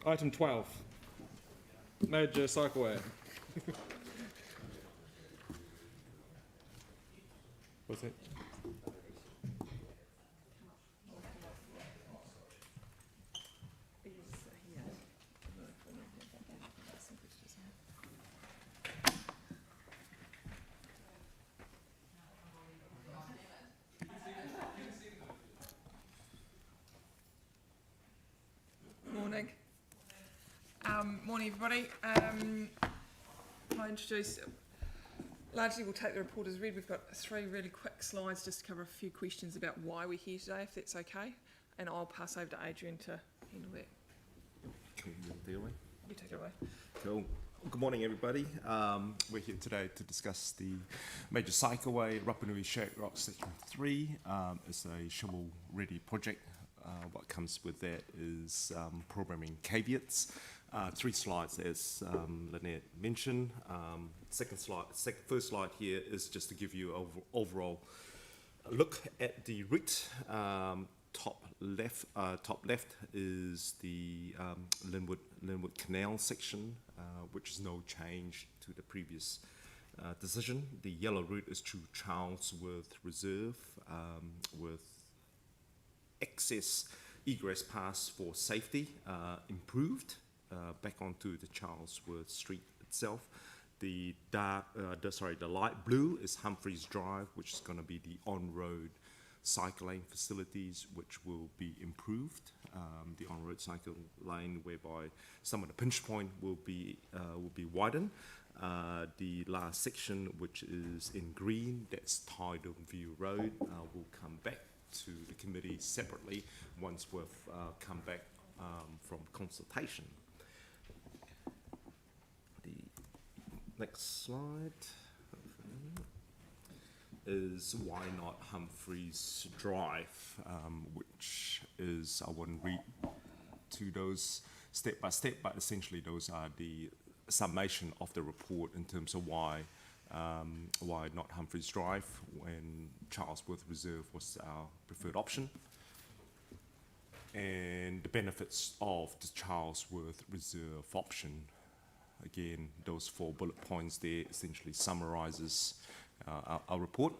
Item 12, major cycleway. What's that? Morning. Morning, everybody. I introduce, largely we'll take the report as read. We've got 3 really quick slides just to cover a few questions about why we're here today, if that's okay. And I'll pass over to Adrian to handle that. Cool, you You take it away. Cool. Good morning, everybody. We're here today to discuss the major cycleway, Rapanui Shag Section 3. It's a shovel-ready project. What comes with that is programming caveats. 3 slides, as Lynette mentioned. First slide here is just to give you an overall look at the route. Top left is the Linwood Canal section, which is no change to the previous decision. The yellow route is to Charlesworth Reserve with access egress pass for safety improved back onto the Charlesworth Street itself. The light blue is Humphreys Drive, which is going to be the on-road cycle lane facilities, which will be improved. The on-road cycle lane, whereby some of the pinch point will be widened. The last section, which is in green, that's Tidal View Road, will come back to the committee separately once we've come back from consultation. The next slide is why not Humphreys Drive, which is, I wouldn't read to those step by step, but essentially those are the summation of the report in terms of why not Humphreys Drive when Charlesworth Reserve was our preferred option, and the benefits of the Charlesworth Reserve option. Again, those 4 bullet points there essentially summarizes our report.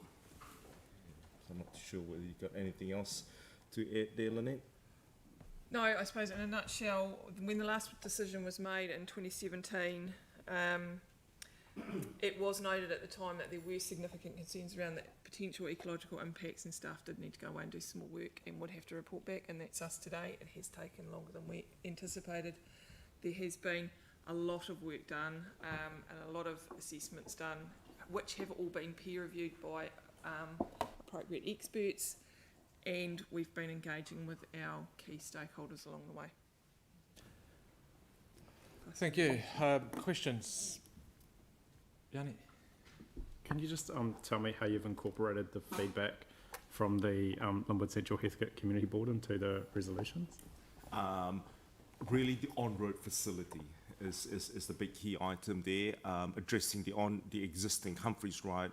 So I'm not sure whether you've got anything else to add there, Lynette? No, I suppose in a nutshell, when the last decision was made in 2017, it was noted at the time that there were significant concerns around the potential ecological impacts, and staff did need to go away and do some more work and would have to report back, and that's us today. It has taken longer than we anticipated. There has been a lot of work done and a lot of assessments done, which have all been peer reviewed by appropriate experts, and we've been engaging with our key stakeholders along the way. Thank you. Questions? Yanni? Can you just tell me how you've incorporated the feedback from the Linwood Central Heathcote Community Board into the resolutions? Really, the on-road facility is the big key item there, addressing the existing Humphreys Drive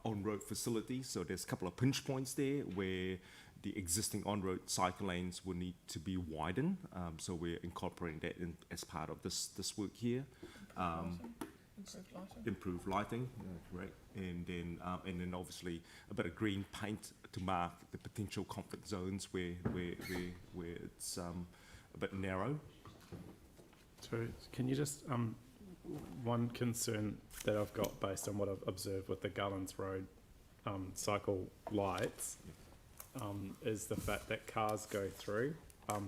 on-road facility. So there's a couple of pinch points there where the existing on-road cycle lanes will need to be widened. So we're incorporating that in as part of this work here. Improved lighting, correct, and then obviously a bit of green paint to mark the potential conflict zones where it's a bit narrow. So can you just one concern that I've got based on what I've observed with the Garlands Road cycle lights is the fact that cars go through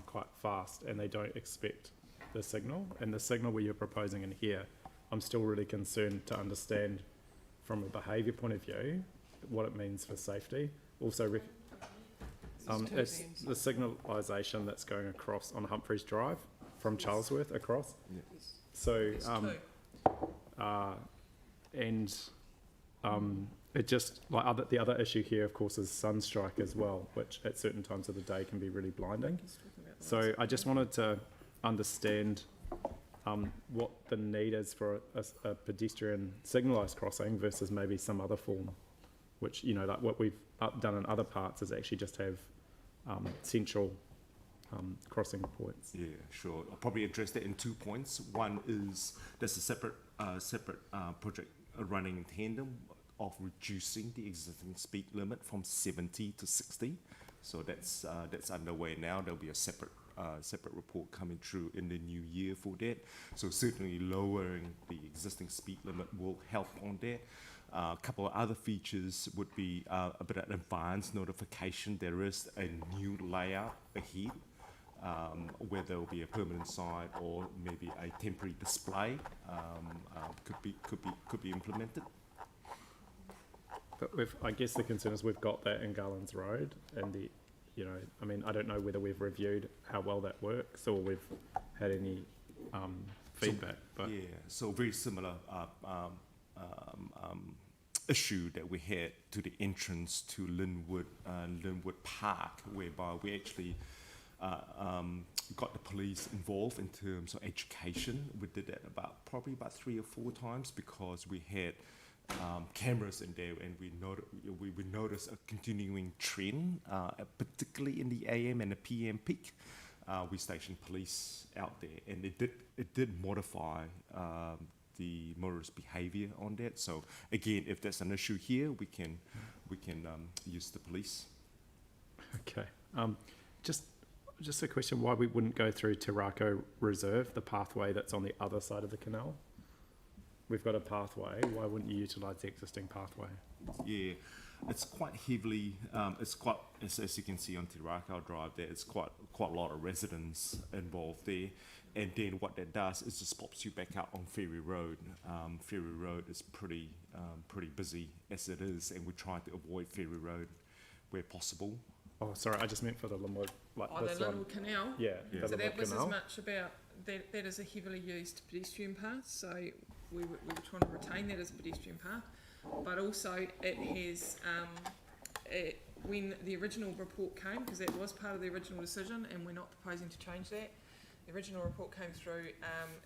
quite fast and they don't expect the signal, and the signal where you're proposing in here, I'm still really concerned to understand from a behaviour point of view what it means for safety. Also, it's the signalisation that's going across on Humphreys Drive from Charlesworth across. Yeah. So, it just like the other issue here, of course, is sunstrike as well, which at certain times of the day can be really blinding. So I just wanted to understand what the need is for a pedestrian signalised crossing versus maybe some other form, which, you know, like what we've done in other parts is actually just have central crossing points. Yeah, sure. I'll probably address that in 2 points. One is there's a separate project running in tandem of reducing the existing speed limit from 70 to 60. So that's underway now. There'll be a separate report coming through in the new year for that. So certainly lowering the existing speed limit will help on that. A couple of other features would be a bit of advanced notification. There is a new layout ahead where there will be a permanent sign or maybe a temporary display could be implemented. But I guess the concern is we've got that in Garlands Road, and I don't know whether we've reviewed how well that works or we've had any feedback. But yeah, so very similar issue that we had to the entrance to Linwood Park, whereby we actually got the police involved in terms of education. We did that probably about 3 or 4 times because we had cameras in there, and we noticed a continuing trend, particularly in the AM and the PM peak. We stationed police out there, and it did modify the motorist behaviour on that. So again, if there's an issue here, we can use the police. okay, just a question: why we wouldn't go through Te Rako Reserve, the pathway that's on the other side of the canal? We've got a pathway. Why wouldn't you utilise the existing pathway? Yeah, it's quite heavily. As you can see on Te Rako Drive, there it's quite a lot of residents involved there. And then what that does is just pops you back out on Ferry Road. Ferry Road is pretty busy as it is, and we try to avoid Ferry Road where possible. Oh, sorry, I just meant for the Linwood, like Oh, this the one. Linwood Canal. Yeah, Yeah. the So that Linwood was Canal. as much about, that is a heavily used pedestrian path, so we were trying to retain that as a pedestrian path, but also it has, when the original report came, because that was part of the original decision, and we're not proposing to change that, the original report came through,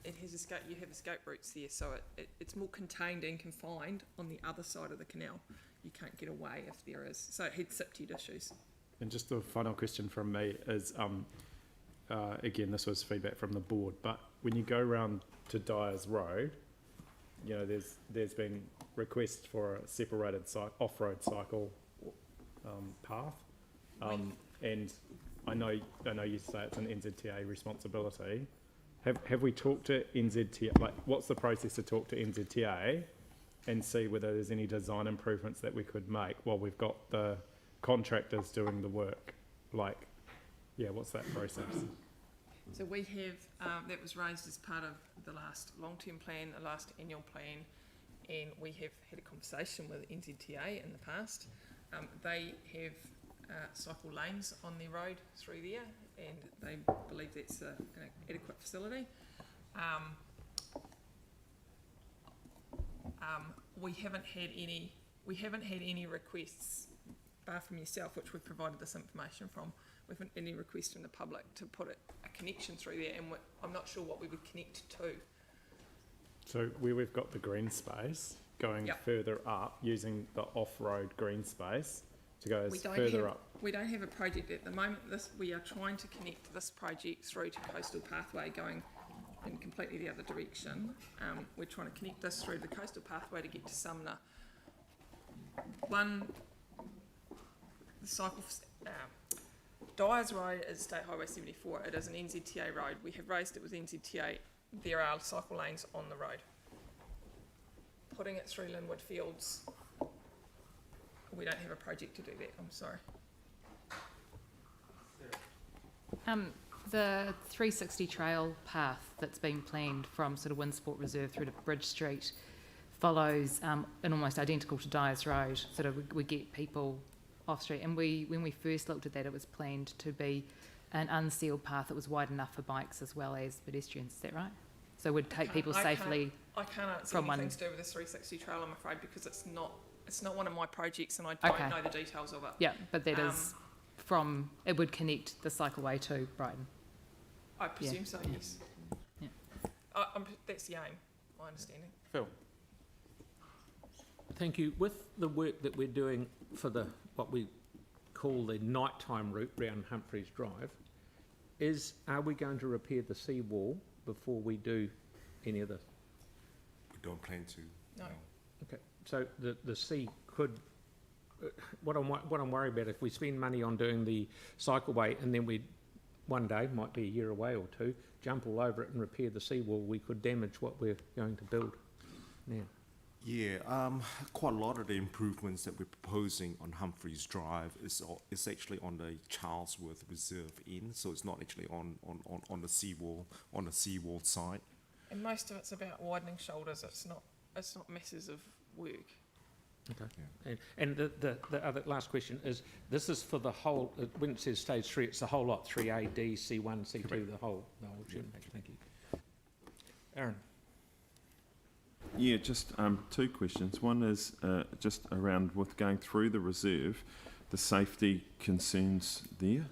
it has you have escape routes there, so it's more contained and confined on the other side of the canal. You can't get away if there is, so it had SIPTUD issues. And just the final question from me is, again, this was feedback from the board, but when you go around to Dyers Road, there's been requests for a separated off-road cycle path, and I know you say it's an NZTA responsibility. Have we talked to NZTA? Like, what's the process to talk to NZTA and see whether there's any design improvements that we could make while we've got the contractors doing the work? Like, yeah, what's that process? So we have, that was raised as part of the last long-term plan, the last annual plan, and we have had a conversation with NZTA in the past. They have cycle lanes on their road through there, and they believe that's an adequate facility. We haven't had any requests, bar from yourself, which we've provided this information from. We haven't had any requests from the public to put a connection through there, and I'm not sure what we would connect to. So where we've got the green space going further up, using the off-road green space to go further up. We don't have a project at the moment. We are trying to connect this project through to Coastal Pathway, going in completely the other direction. We're trying to connect this through the Coastal Pathway to get to Sumner. Dyers Road is State Highway 74. It is an NZTA road. We have raised it with NZTA. There are cycle lanes on the road. Putting it through Linwood Fields, we don't have a project to do that, I'm sorry. The 360 trail path that's been planned from sort of Windsport Reserve through to Bridge Street follows and almost identical to Dyers Road. Sort of we get people off street, and when we first looked at that, it was planned to be an unsealed path that was wide enough for bikes as well as pedestrians. Is that right? So it would take people safely. I can't answer from anything one to do with this 360 trail, I'm afraid, because it's not one of my projects, and I don't know the details of it. Yeah, but that is from, it would connect the cycleway to Brighton. I presume so, yes. Yeah. That's the aim, my understanding. Phil? Thank you. With the work that we're doing for what we call the nighttime route round Humphreys Drive, are we going to repair the seawall before we do any of this? We don't plan to. No. Okay, so the sea could, what I'm worried about, if we spend money on doing the cycleway and then we, one day, might be a year away or two, jump all over it and repair the seawall, we could damage what we're going to build now. Yeah, quite a lot of the improvements that we're proposing on Humphreys Drive is actually on the Charlesworth Reserve end, so it's not actually on the seawall side. And most of it's about widening shoulders, it's not masses of work. Okay. And the other last question is, this is for the whole, when it says stage 3, it's the whole lot, 3A, D, C1, C2, Correct. the whole gym. Thank you. Aaron? Yeah, just two questions. One is just around with going through the reserve, the safety concerns there.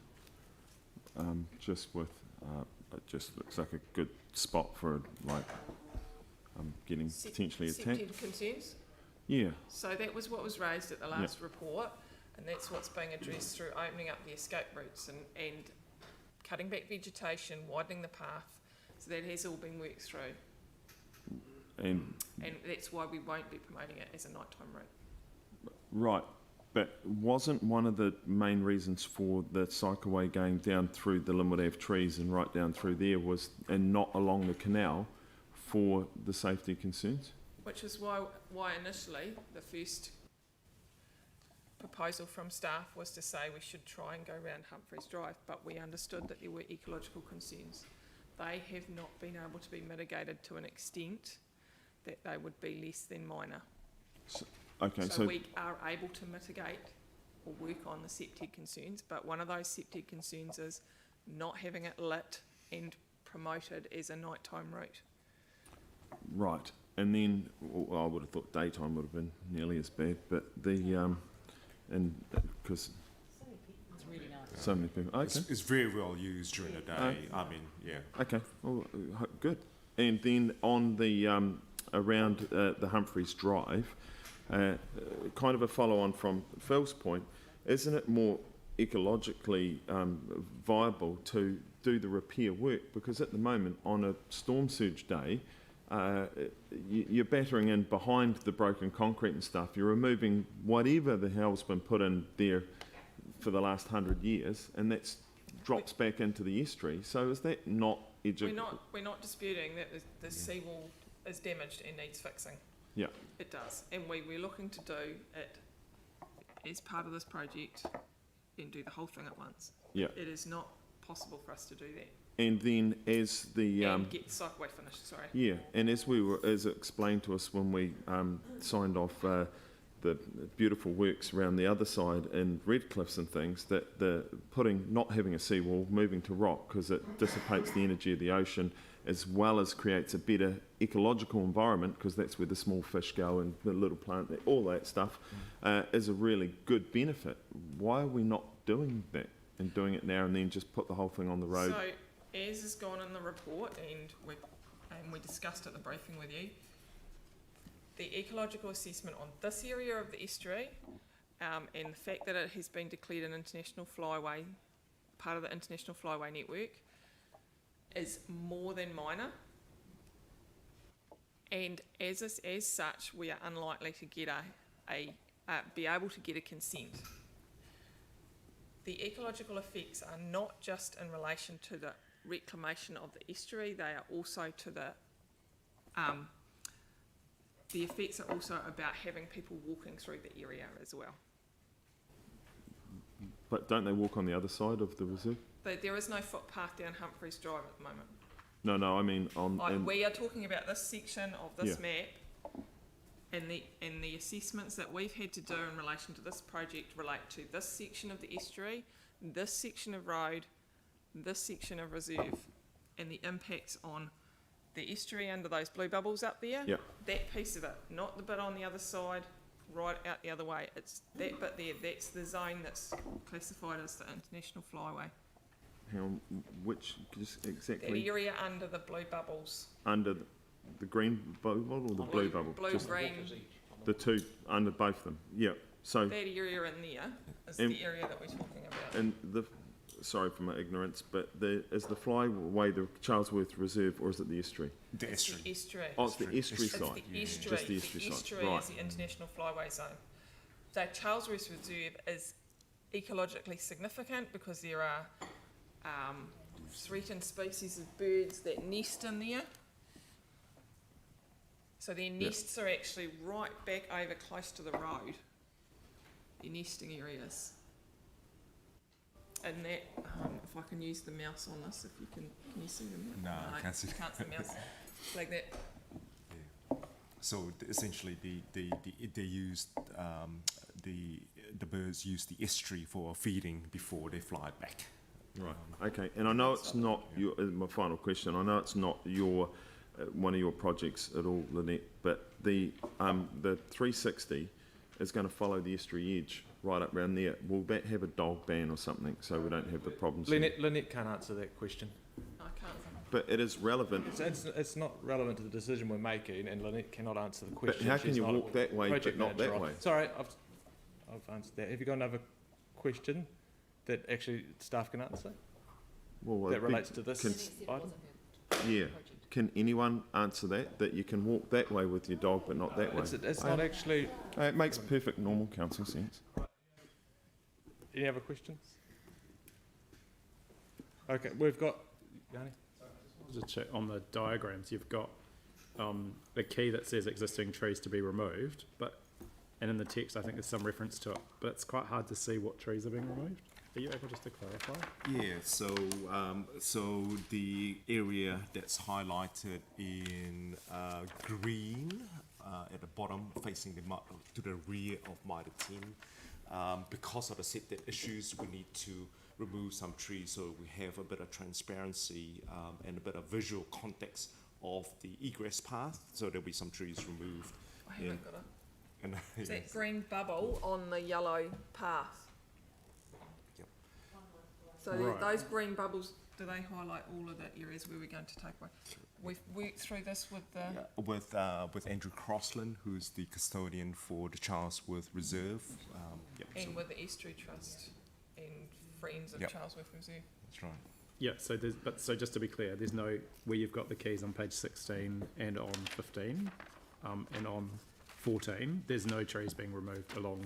Just with, it just looks like a good spot for like getting potentially attacked. Accepted concerns. Yeah, So that was what was raised at the last report, and that's what's being addressed through opening up the escape routes and cutting back vegetation, widening the path. So that has all been worked through, and that's why we won't be promoting it as a nighttime route. right. But wasn't one of the main reasons for the cycleway going down through the Linwood Ave trees and right down through there was, and not along the canal, for the safety concerns? Which is why initially the first proposal from staff was to say we should try and go around Humphreys Drive, but we understood that there were ecological concerns. They have not been able to be mitigated to an extent that they would be less than minor. Okay, So we are able to mitigate or work on the septic concerns, but one of those septic concerns is not having it lit and promoted as a nighttime route. right. And then, well, I would have thought daytime would have been nearly as bad, but the, and because It's really nice. so many people, okay, It's very well used during the day. I mean, yeah. okay, well, good. And then on the, around the Humphreys Drive, kind of a follow-on from Phil's point, isn't it more ecologically viable to do the repair work? Because at the moment, on a storm surge day, you're battering in behind the broken concrete and stuff. You're removing whatever the hell's been put in there for the last 100 years, and that drops back into the estuary. So is that not educated? We're not disputing that the seawall is damaged and needs fixing. Yeah. It does, and we're looking to do it as part of this project and do the whole thing at once. Yeah. It is not possible for us to do that. And then as the And get the cycleway finished, sorry. yeah, and as explained to us when we signed off the beautiful works around the other side in Redcliffs and things, that the not having a seawall, moving to rock, because it dissipates the energy of the ocean, as well as creates a better ecological environment, because that's where the small fish go and the little plant, all that stuff, is a really good benefit. Why are we not doing that and doing it now and then just put the whole thing on the road? So, as has gone in the report, and we discussed at the briefing with you, the ecological assessment on this area of the estuary, and the fact that it has been declared an international flyway, part of the international flyway network, is more than minor. And as such, we are unlikely to get be able to get a consent. The ecological effects are not just in relation to the reclamation of the estuary, they are also to the effects are also about having people walking through the area as well. But don't they walk on the other side of the reserve? There is no footpath down Humphreys Drive at the moment. No, I mean on. We are talking about this section of this map, and the assessments that we've had to do in relation to this project relate to this section of the estuary, this section of road, this section of reserve, and the impacts on the estuary under those blue bubbles up there. Yeah. That piece of it, not the bit on the other side, right out the other way. It's that bit there. That's the zone that's classified as the international flyway. Which just That exactly area under the blue bubbles. under the green bubble or the blue bubble? Blue, Just green. the two under both of them. Yeah. So That area in there is And- the area that we're talking about. and sorry for my ignorance, but is the flyway the Charlesworth Reserve or is it the estuary? The It's estuary. the estuary. Oh, it's the estuary It's side. the estuary. Just the estuary side. estuary Right. is the international flyway zone. So Charlesworth Reserve is ecologically significant because there are threatened species of birds that nest in there. So their nests are actually right back over close to the road. Their nesting areas. And that, if I can use the mouse on this, if you can you see them? No, I can't see. You can't see the mouse. Like that. So essentially, they used the birds use the estuary for feeding before they fly back. Right. Okay. And I know it's not your. My final question. I know it's not your one of your projects at all, Lynette. But the 360 is going to follow the estuary edge right up around there. Will that have a dog ban or something so we don't have the problems? Lynette can't answer that question. I can't. But it is relevant. It's not relevant to the decision we're making, and Lynette cannot answer the question. But how can She's you not a walk that way but project not manager that on- way? Sorry, I've answered that. Have you got another question that actually staff can answer Well, that relates to this can- item? Yeah. Can anyone answer that? That you can walk that way with your dog but not that way? It's not actually. It makes perfect normal council sense. Any other questions? Okay, we've got. Yanni? Just check on the diagrams, you've got a key that says existing trees to be removed, and in the text I think there's some reference to it, but it's quite hard to see what trees are being removed. Are you able just to clarify? Yeah, so the area that's highlighted in green at the bottom, facing to the rear of Mitre 10, because of the setback issues, we need to remove some trees so we have a bit of transparency and a bit of visual context of the egress path. So there'll be some trees removed. I haven't got And Is that green bubble on the yellow path? Yep. So Right. those green bubbles, do they highlight all of the areas where we're going to take away? We've worked through this with the... with Andrew Crossland, who's the custodian for the Charlesworth Reserve. And with the Estuary Trust and Friends of Yep. Charlesworth Reserve. That's right. Yeah, so just to be clear, there's no, where you've got the keys on page 16 and on 15, and on 14, there's no trees being removed along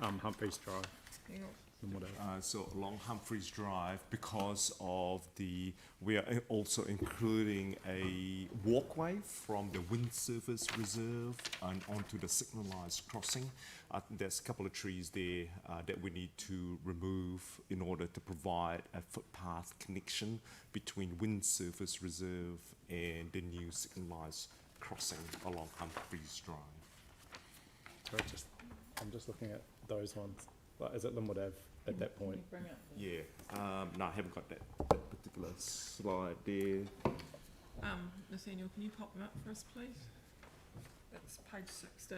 Humphreys Drive Hang on. and whatever. So along Humphreys Drive, because of we are also including a walkway from the Windsurfers Reserve and onto the signalised crossing. There's a couple of trees there that we need to remove in order to provide a footpath connection between Windsurfers Reserve and the new signalised crossing along Humphreys Drive. So I'm just looking at those ones. Like, is it Linwood Ave at that point? Yeah, no, I haven't got that particular slide there. Nathaniel, can you pop them up for us, please? That's page 16.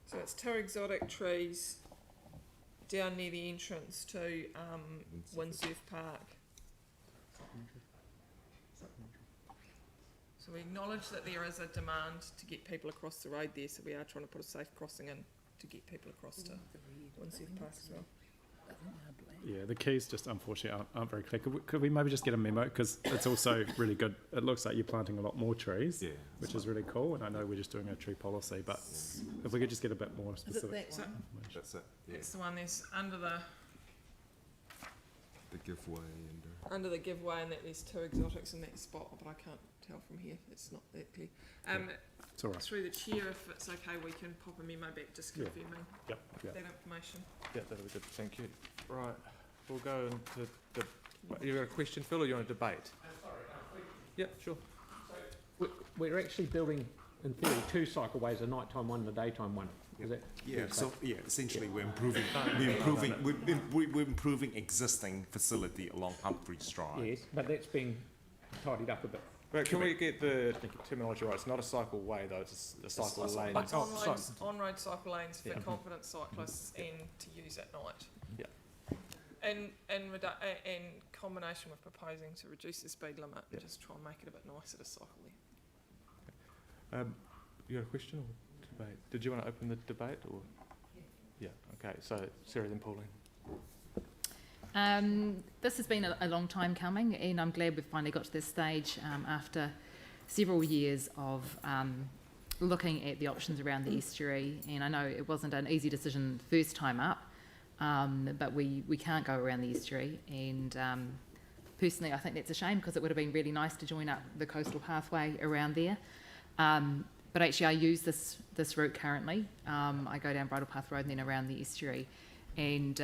So it's two exotic trees down near the entrance to Windsurf Park. So we acknowledge that there is a demand to get people across the road there, so we are trying to put a safe crossing in to get people across to Windsurf Park as well. Yeah, the keys just unfortunately aren't very clear. Could we maybe just get a memo? Because it's also really good. It looks like you're planting a lot more trees, Yeah, which is really cool. And I know we're just doing a tree policy, but if we could just get a bit more specific. So that's it. Yeah, it's the one that's under the giveaway and. under the giveaway, and that there's two exotics in that spot, but I can't tell from here. It's not that clear. It's all right. Through the chair, if it's okay, we can pop a memo back just Yeah. confirming Yeah. that information. Yeah, that'll be good. Thank you. Right, we'll go into the. You got a question, Phil, or you want to debate? Yeah, sure. We're actually building, in theory, two cycleways, a nighttime one and a daytime one. Is that? Yeah, so essentially we're improving existing facility along Humphreys Drive. Yes, but that's being tidied up a bit. But can we get the terminology right? It's not a cycleway though, it's a cycle lane. It's on-road cycle lanes for Yeah. confident cyclists and to use at night. in combination with proposing to reduce the speed limit, Yeah. just try and make it a bit nicer to cycle there. You got a question or debate? Did you want to open the debate or? Yeah. Okay. So Sarah, then Pauline. This has been a long time coming, and I'm glad we've finally got to this stage after several years of looking at the options around the estuary. And I know it wasn't an easy decision first time up, but we can't go around the estuary. And personally, I think that's a shame because it would have been really nice to join up the coastal pathway around there. But actually, I use this route currently. I go down Bridle Path Road and then around the estuary, and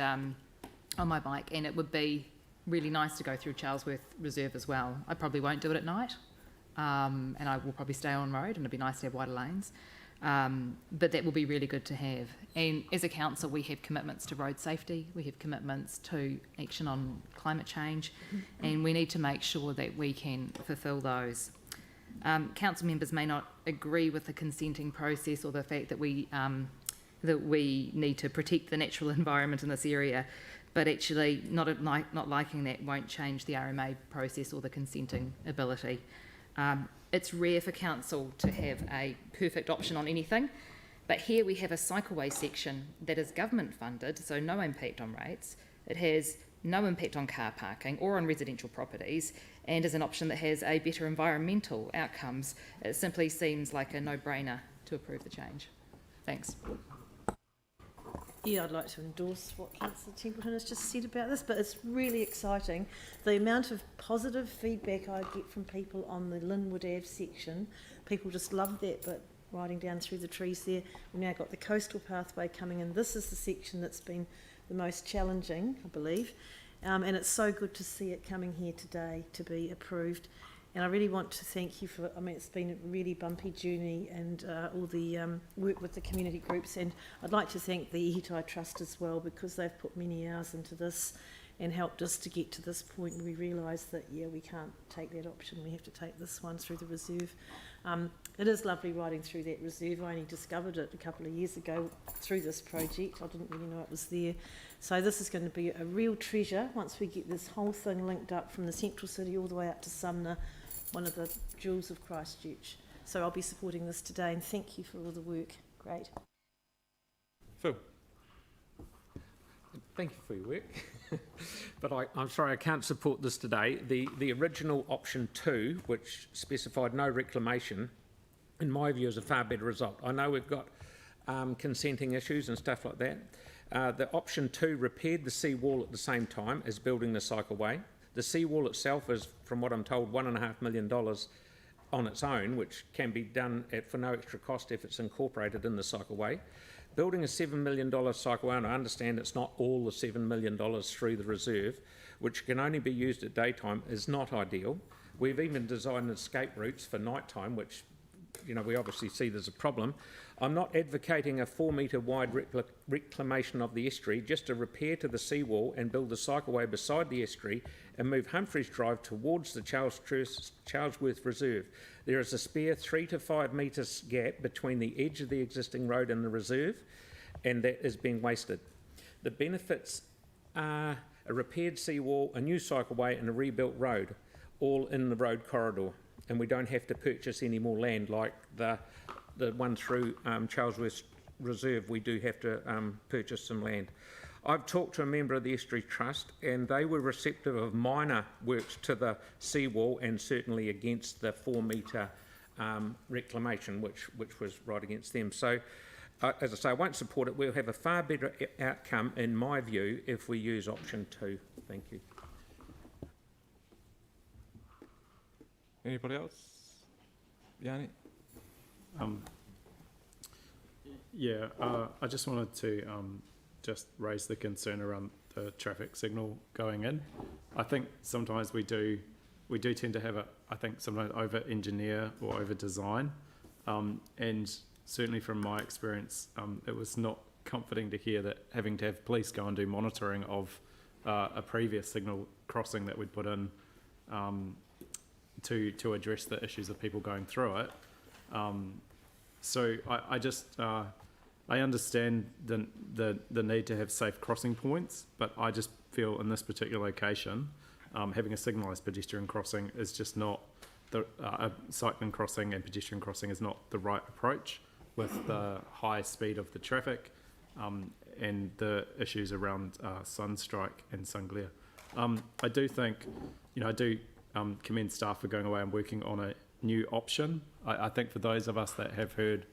on my bike, and it would be really nice to go through Charlesworth Reserve as well. I probably won't do it at night, and I will probably stay on road, and it'd be nice to have wider lanes. But that will be really good to have. And as a council, we have commitments to road safety, we have commitments to action on climate change, and we need to make sure that we can fulfil those. Council members may not agree with the consenting process or the fact that we need to protect the natural environment in this area, but actually not liking that won't change the RMA process or the consenting ability. It's rare for council to have a perfect option on anything, but here we have a cycleway section that is government funded, so no impact on rates. It has no impact on car parking or on residential properties, and is an option that has a better environmental outcomes. It simply seems like a no-brainer to approve the change. Thanks. Yeah, I'd like to endorse what Councillor Templeton has just said about this, but it's really exciting. The amount of positive feedback I get from people on the Linwood Ave section, people just love that bit, riding down through the trees there. We've now got the coastal pathway coming in. This is the section that's been the most challenging, I believe, and it's so good to see it coming here today to be approved. And I really want to thank you for, I mean, it's been a really bumpy journey, and all the work with the community groups. And I'd like to thank the Ihitai Trust as well, because they've put many hours into this and helped us to get to this point where we realised that, yeah, we can't take that option. We have to take this one through the reserve. It is lovely riding through that reserve. I only discovered it a couple of years ago through this project. I didn't really know it was there. So this is going to be a real treasure once we get this whole thing linked up from the central city all the way up to Sumner, one of the jewels of Christchurch. So I'll be supporting this today, and thank you for all the work. Great. Phil. Thank you for your work. But I'm sorry I can't support this today. The original option 2, which specified no reclamation, in my view is a far better result. I know we've got consenting issues and stuff like that. The option 2 repaired the seawall at the same time as building the cycleway. The seawall itself is, from what I'm told, $1.5 million on its own, which can be done for no extra cost if it's incorporated in the cycleway. Building a $7 million cycleway, and I understand it's not all the $7 million through the reserve, which can only be used at daytime, is not ideal. We've even designed escape routes for nighttime, which, you know, we obviously see there's a problem. I'm not advocating a 4 metre wide reclamation of the estuary, just a repair to the seawall and build the cycleway beside the estuary and move Humphreys Drive towards the Charlesworth Reserve. There is a spare 3 to 5 metres gap between the edge of the existing road and the reserve, and that is being wasted. The benefits are a repaired seawall, a new cycleway and a rebuilt road, all in the road corridor, and we don't have to purchase any more land like the one through Charlesworth Reserve. We do have to purchase some land. I've talked to a member of the Estuary Trust, and they were receptive of minor works to the seawall and certainly against the 4 metre reclamation, which was right against them. So, as I say, I won't support it. We'll have a far better outcome, in my view, if we use option 2. Thank you. Anybody else? Yanni? I just wanted to just raise the concern around the traffic signal going in. I think sometimes we do tend to have sometimes over engineer or over design, and certainly from my experience, it was not comforting to hear that having to have police go and do monitoring of a previous signal crossing that we'd put in to address the issues of people going through it. So I just I understand the need to have safe crossing points, but I just feel in this particular location, having a signalised pedestrian crossing is just not a cycling crossing and pedestrian crossing is not the right approach with the high speed of the traffic and the issues around sunstrike and sun glare. I do think, I do commend staff for going away and working on a new option. I think for those of us that have heard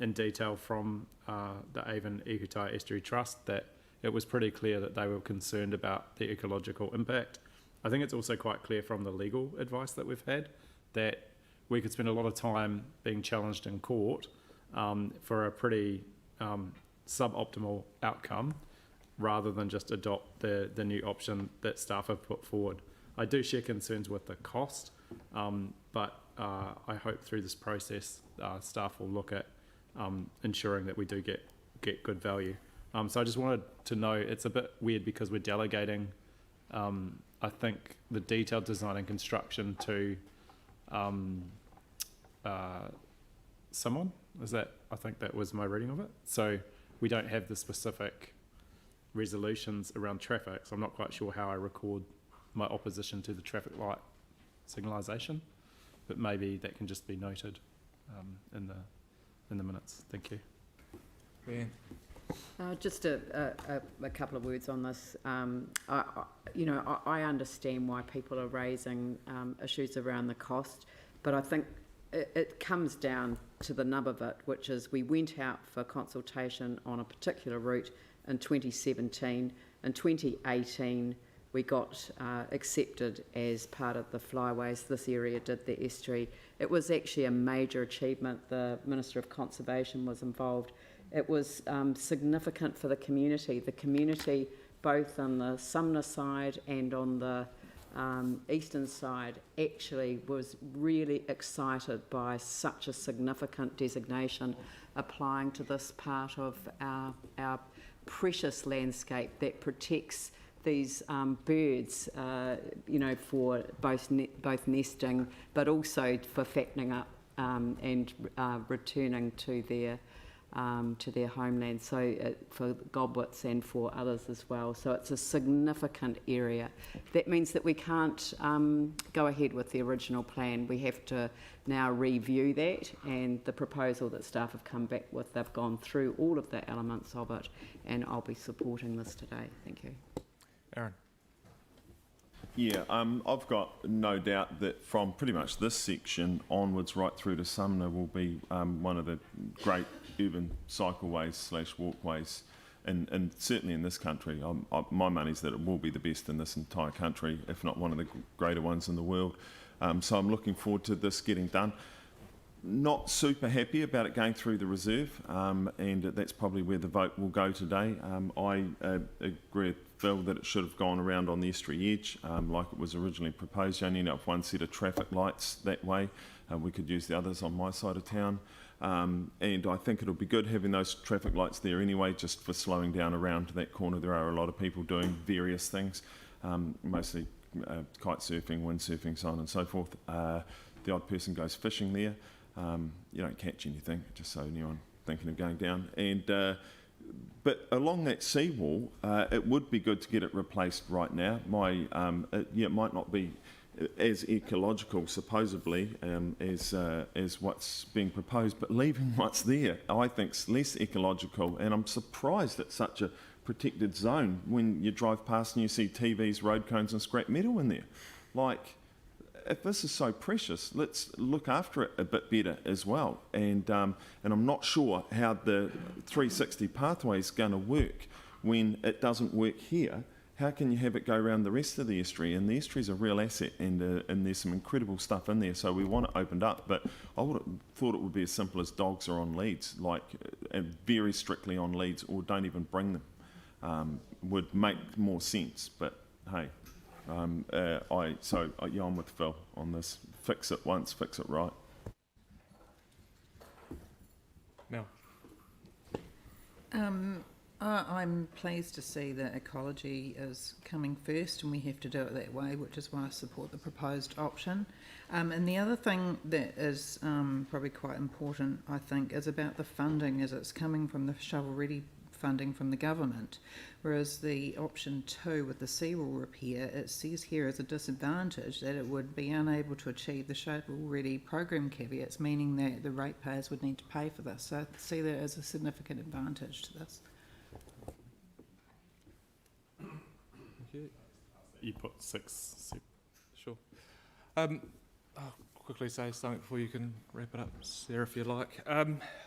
in detail from the Avon Ikutai Estuary Trust that it was pretty clear that they were concerned about the ecological impact. I think it's also quite clear from the legal advice that we've had that we could spend a lot of time being challenged in court for a pretty suboptimal outcome rather than just adopt the new option that staff have put forward. I do share concerns with the cost, but I hope through this process staff will look at ensuring that we do get good value. So I just wanted to know, it's a bit weird because we're delegating I think the detailed design and construction to someone. I think that was my reading of it. So we don't have the specific resolutions around traffic, so I'm not quite sure how I record my opposition to the traffic light signalisation, but maybe that can just be noted in the minutes. Thank you. Ben? Just a couple of words on this. I understand why people are raising issues around the cost, but I think it comes down to the nub of it, which is we went out for consultation on a particular route in 2017. In 2018, we got accepted as part of the flyways. This area did the estuary. It was actually a major achievement. The Minister of Conservation was involved. It was significant for the community. The community, both on the Sumner side and on the eastern side, actually was really excited by such a significant designation applying to this part of our precious landscape that protects these birds, for both nesting, but also for fattening up and returning to their homeland, so for gobwits and for others as well. So it's a significant area. That means that we can't go ahead with the original plan. We have to now review that, and the proposal that staff have come back with, they've gone through all of the elements of it, and I'll be supporting this today. Thank you. Aaron? Yeah, I've got no doubt that from pretty much this section onwards right through to Sumner will be one of the great urban cycleways / walkways, and certainly in this country. My money's that it will be the best in this entire country, if not one of the greater ones in the world. So I'm looking forward to this getting done. Not super happy about it going through the reserve, and that's probably where the vote will go today. I agree with Phil that it should have gone around on the estuary edge, like it was originally proposed. You only end up with one set of traffic lights that way. We could use the others on my side of town. And I think it'll be good having those traffic lights there anyway, just for slowing down around that corner. There are a lot of people doing various things, mostly kite surfing, windsurfing, so on and so forth. The odd person goes fishing there. You don't catch anything, just so anyone thinking of going down. And but along that seawall, it would be good to get it replaced right now. It might not be as ecological, supposedly, as what's being proposed, but leaving what's there, I think, is less ecological. And I'm surprised it's such a protected zone when you drive past and you see TVs, road cones, and scrap metal in there. Like, if this is so precious, let's look after it a bit better as well. And I'm not sure how the 360 pathway is going to work when it doesn't work here. How can you have it go around the rest of the estuary? And the estuary is a real asset, and there's some incredible stuff in there, so we want it opened up. But I would have thought it would be as simple as dogs are on leads, and very strictly on leads, or don't even bring them. Would make more sense, but hey. I'm with Phil on this. Fix it once, fix it right. Mel? I'm pleased to see that ecology is coming first, and we have to do it that way, which is why I support the proposed option. And the other thing that is probably quite important, I think, is about the funding, as it's coming from the shovel-ready funding from the government, whereas the option 2 with the seawall repair, it says here as a disadvantage that it would be unable to achieve the shovel-ready program caveats, meaning that the ratepayers would need to pay for this. So I see that as a significant advantage to this. Thank you. You put 6. Sure. I'll quickly say something before you can wrap it up, Sarah, if you like.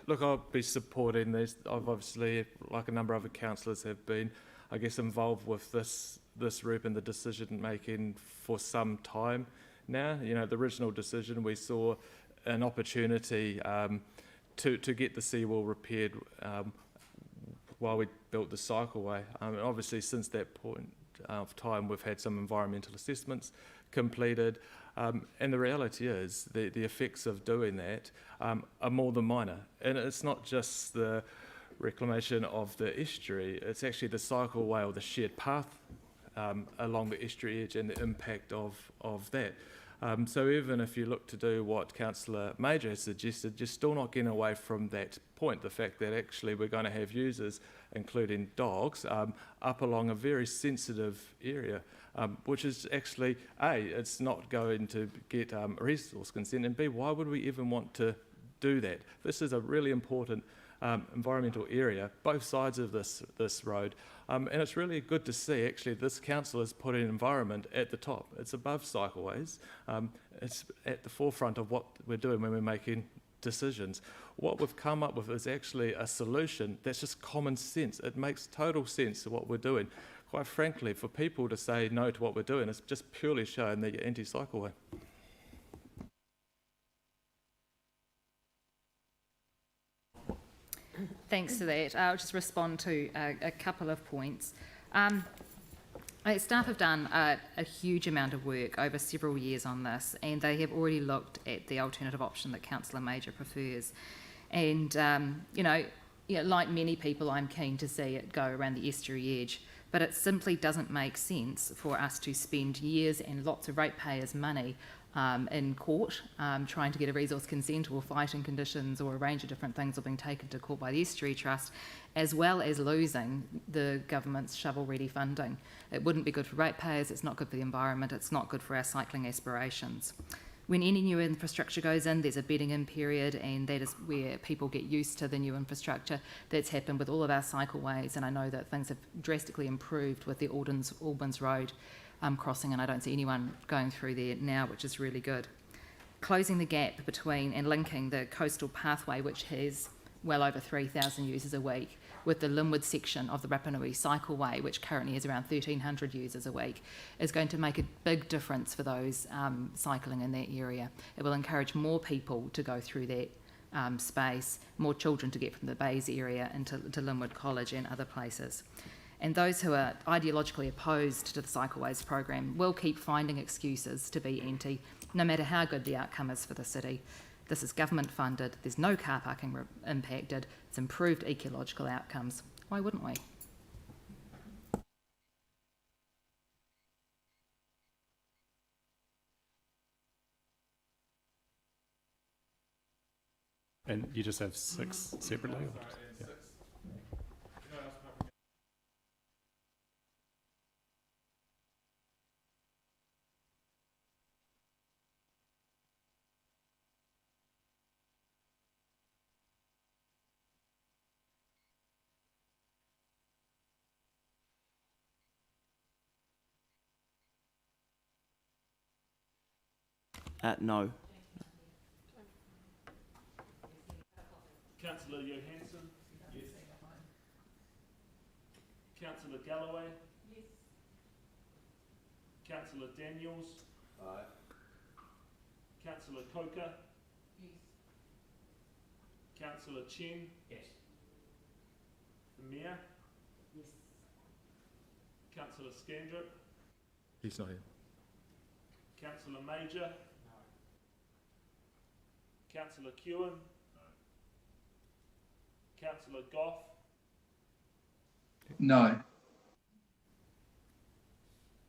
Look, I'll be supporting this. I've obviously, like a number of other councillors, have been, I guess, involved with this route and the decision making for some time now. You know, the original decision, we saw an opportunity to get the seawall repaired while we built the cycleway. Obviously, since that point of time, we've had some environmental assessments completed. And the reality is the effects of doing that are more than minor. And it's not just the reclamation of the estuary, it's actually the cycleway or the shared path along the estuary edge and the impact of that. So even if you look to do what Councillor Major has suggested, you're still not getting away from that point, the fact that actually we're going to have users, including dogs, up along a very sensitive area, which is actually, A, it's not going to get resource consent, and B, why would we even want to do that? This is a really important environmental area, both sides of this road, and it's really good to see actually this council has put an environment at the top. It's above cycleways, it's at the forefront of what we're doing when we're making decisions. What we've come up with is actually a solution that's just common sense. It makes total sense to what we're doing. Quite frankly, for people to say no to what we're doing, it's just purely showing that you're anti-cycleway. Thanks for that. I'll just respond to a couple of points. Staff have done a huge amount of work over several years on this, and they have already looked at the alternative option that Councillor Major prefers. And, like many people, I'm keen to see it go around the estuary edge, but it simply doesn't make sense for us to spend years and lots of ratepayers' money in court, trying to get a resource consent or fighting conditions or a range of different things, or being taken to court by the Estuary Trust, as well as losing the government's shovel-ready funding. It wouldn't be good for ratepayers, it's not good for the environment, it's not good for our cycling aspirations. When any new infrastructure goes in, there's a bedding in period, and that is where people get used to the new infrastructure. That's happened with all of our cycleways, and I know that things have drastically improved with the Albans Road crossing, and I don't see anyone going through there now, which is really good. Closing the gap between and linking the coastal pathway, which has well over 3,000 users a week, with the Linwood section of the Rapanui Cycleway, which currently has around 1,300 users a week, is going to make a big difference for those cycling in that area. It will encourage more people to go through that space, more children to get from the Bays area into Linwood College and other places. And those who are ideologically opposed to the Cycleways program will keep finding excuses to be anti, no matter how good the outcome is for the city. This is government funded, there's no car parking impacted, it's improved ecological outcomes. Why wouldn't we? And you just have 6 separately? Or just, yeah. No. Councillor Johansson? Yes. Councillor Galloway? Yes. Councillor Daniels? Aye. Councillor Coker? Yes. Councillor Chen? Yes. The Mayor? Yes. Councillor Scandrip? He's not here. Councillor Major? No. Councillor Kewen? No. Councillor Goff? No.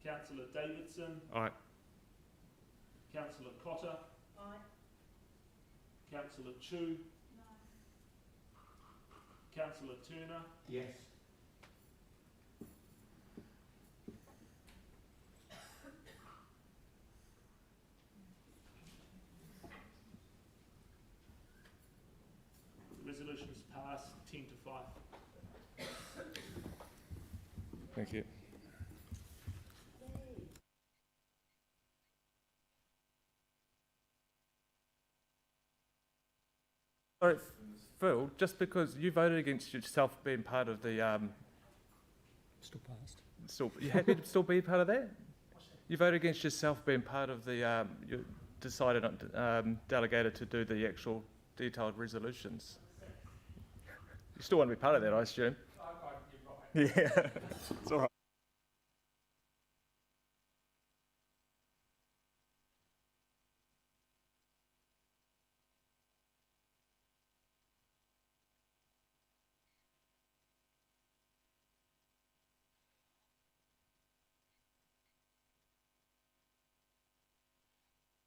Councillor Davidson. Aye. Councillor Cotter. Aye. Councillor Chu. Councillor Turner. Yes. The resolution is passed 10 to 5. Thank you. Sorry, Phil, just because you voted against yourself being part of the, Still passed. you happy to still be part of that? You voted against yourself being part of the, you decided on, delegated to do the actual detailed resolutions. You still want to be part of that, I assume? You're right. Yeah, it's all right.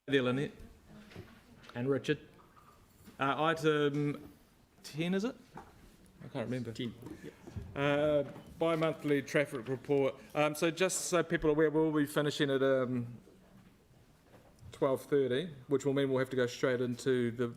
There, Lynette. And Richard? Item 10, is it? I can't remember. 10. Bi-monthly traffic report. So just so people are aware, we'll be finishing at 12:30, which will mean we'll have to go straight into the